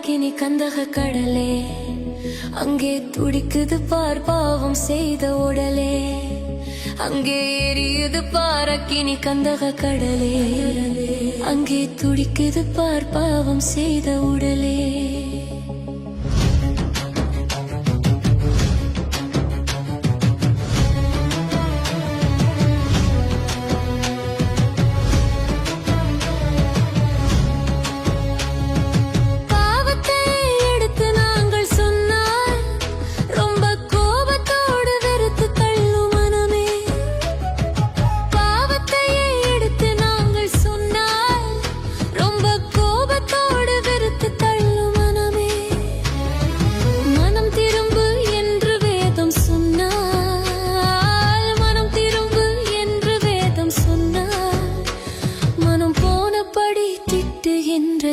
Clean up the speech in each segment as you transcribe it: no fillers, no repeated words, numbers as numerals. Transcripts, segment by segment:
பாரக்கினி கந்தக கடலே, அங்கே துடிக்குது பார் பாவம் செய்த உடலே. அங்கே எரியுது பாரக்கினி கந்தக கடலே, அங்கே துடிக்குது பார் பாவம் செய்த உடலே.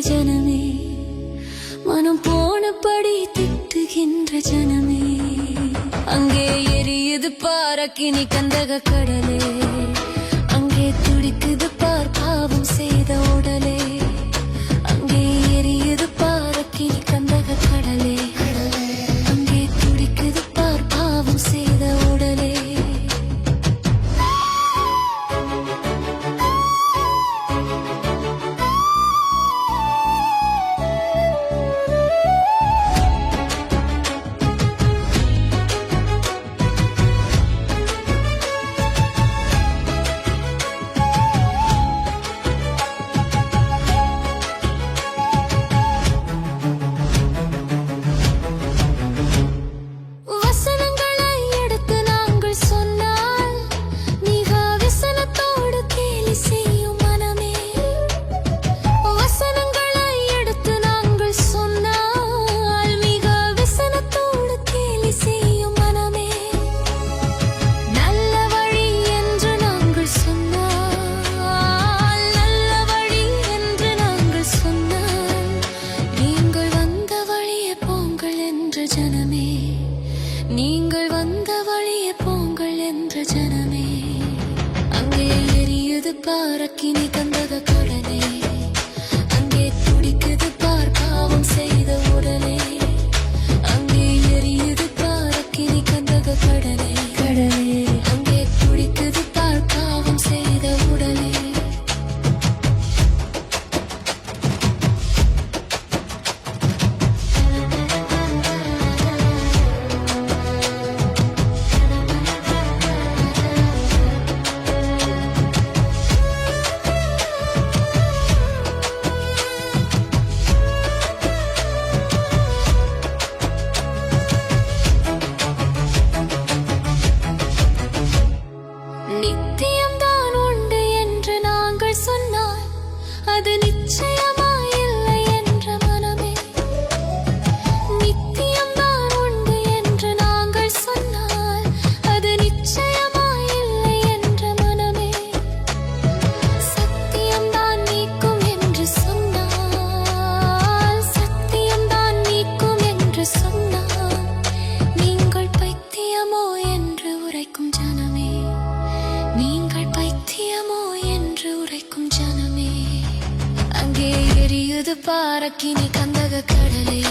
ஜனமே மனம் போனபடி திட்டுகின்ற ஜனமே, அங்கே எரியுது பாரக்கினி கந்தக கடலே, அங்கே துடிக்குது பார் பாவம் செய்த உடலே. அங்கே எரியுது பாரக்கினி கந்தக கடலே, அங்கே துடிக்குது பார் பாவம் செய்த உடலே. ஜனமே, நீங்கள் வந்த வழியே போங்கள் என்ற ஜனமே, அங்கே எரியுது பாரக்கினி கந்தக கடலே, அங்கே துடிக்குது பார் பாவம் செய்த உடலே. அங்கே எரியுது பாரக்கினி கந்தக கடலே, அங்கே துடிக்குது பார் பாவம் செய்த உடலே. நித்தியம்தான் உண்டு என்று நாங்கள் சொன்னால் அது நிச்சயமாயில்லை என்ற மனமே. நித்தியம்தான் உண்டு என்று நாங்கள் சொன்னால் அது நிச்சயமாயில்லை என்ற மனமே. சத்தியம்தான் நீக்கும் என்று சொன்னால், சத்தியம்தான் நீக்கும் என்று சொன்னால், நீங்கள் பைத்தியமோ என்று உரைக்கும் ஜனமே, நீங்கள் பைத்தியமோ என்று உரைக்கும் ஜனமே. அங்கே எரியுது பாரக்கினி கந்தக கடலே,